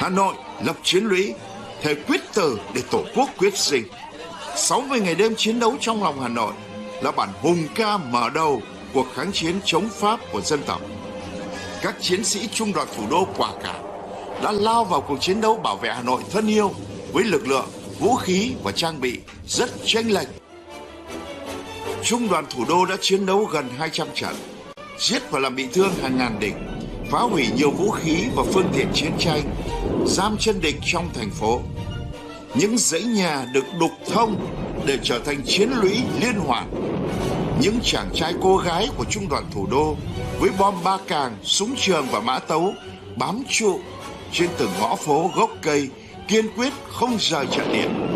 Hà Nội lập chiến lũy, thề quyết tử để Tổ quốc quyết sinh. 60 ngày đêm chiến đấu trong lòng Hà Nội là bản hùng ca mở đầu cuộc kháng chiến chống Pháp của dân tộc. Các chiến sĩ Trung đoàn Thủ đô quả cảm đã lao vào cuộc chiến đấu bảo vệ Hà Nội thân yêu với lực lượng, vũ khí và trang bị rất chênh lệch. Trung đoàn Thủ đô đã chiến đấu gần 200 trận, giết và làm bị thương hàng ngàn địch, phá hủy nhiều vũ khí và phương tiện chiến tranh, giam chân địch trong thành phố. Những dãy nhà được đục thông để trở thành chiến lũy liên hoàn. Những chàng trai cô gái của Trung đoàn Thủ đô với bom ba càng, súng trường và mã tấu bám trụ trên từng ngõ phố gốc cây, kiên quyết không rời trận địa.